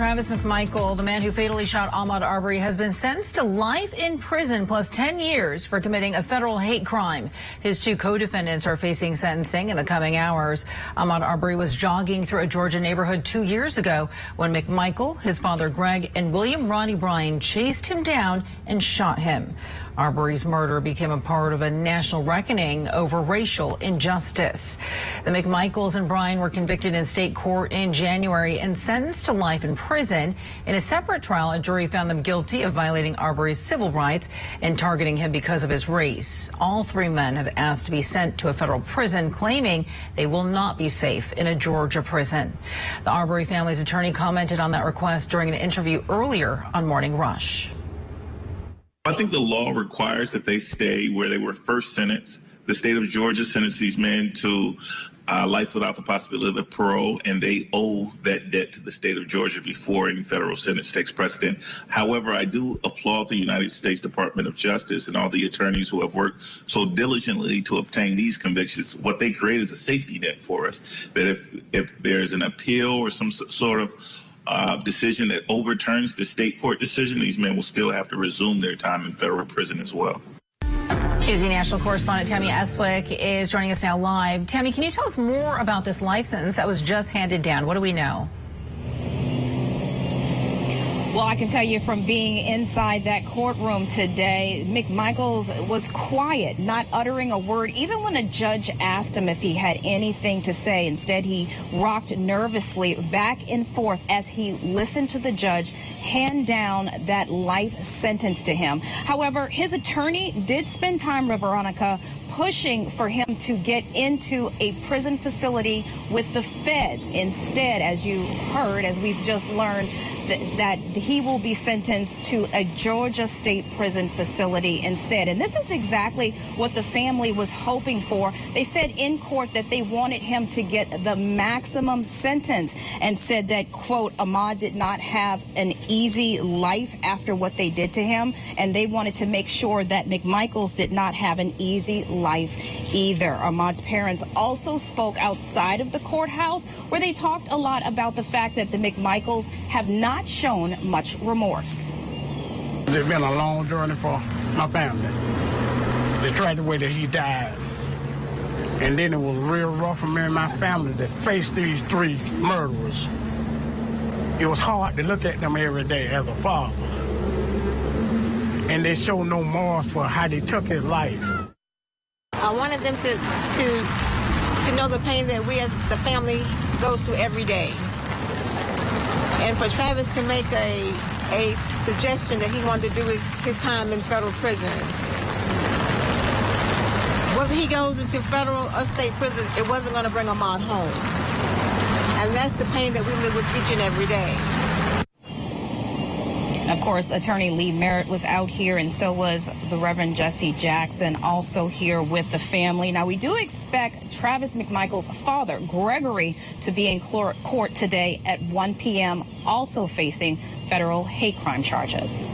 Travis McMichael, the man who fatally shot Ahmaud Arbery, has been sentenced to life in prison plus 10 years for committing a federal hate crime. His two co-defendants are facing sentencing in the coming hours. Ahmaud Arbery was jogging through a Georgia neighborhood 2 years ago when McMichael, his father Greg, and William Ronnie Bryan chased him down and shot him. Arbery's murder became a part of a national reckoning over racial injustice. The McMichaels and Bryan were convicted in state court in January and sentenced to life in prison. In a separate trial, a jury found them guilty of violating Arbery's civil rights and targeting him because of his race. All three men have asked to be sent to a federal prison, claiming they will not be safe in a Georgia prison. The Arbery family's attorney commented on that request during an interview earlier on Morning Rush. I think the law requires that they stay where they were first sentenced. The state of Georgia sentenced these men to life without the possibility of parole, and they owe that debt to the state of Georgia before any federal sentence takes precedent. However, I do applaud the United States Department of Justice and all the attorneys who have worked so diligently to obtain these convictions. What they create is a safety net for us, that if there's an appeal or some sort of decision that overturns the state court decision, these men will still have to resume their time in federal prison as well. Newsy national correspondent Tammy Eswick is joining us now live. Tammy, can you tell us more about this life sentence that was just handed down? What do we know? Well, I can tell you from being inside that courtroom today, McMichael was quiet, not uttering a word, even when a judge asked him if he had anything to say. Instead, he rocked nervously back and forth as he listened to the judge hand down that life sentence to him. However, his attorney did spend time, Veronica, pushing for him to get into a prison facility with the feds. Instead, as you heard, as we've just learned, that he will be sentenced to a Georgia state prison facility instead. And this is exactly what the family was hoping for. They said in court that they wanted him to get the maximum sentence and said that, quote, Ahmaud did not have an easy life after what they did to him, and they wanted to make sure that McMichaels did not have an easy life either. Ahmaud's parents also spoke outside of the courthouse, where they talked a lot about the fact that the McMichaels have not shown much remorse. It's been a long journey for my family. The tragic way that he died. And then it was real rough for me and my family to face these three murderers. It was hard to look at them every day as a father. And they showed no remorse for how they took his life. I wanted them to know the pain that we as the family goes through every day. And for Travis to make a suggestion that he wanted to do his time in federal prison. Whether he goes into federal or state prison, it wasn't going to bring Ahmaud home. And that's the pain that we live with each and every day. Of course, attorney Lee Merritt was out here, and so was the Reverend Jesse Jackson, also here with the family. Now, we do expect Travis McMichael's father, Gregory, to be in court today at 1 p.m., also facing federal hate crime charges.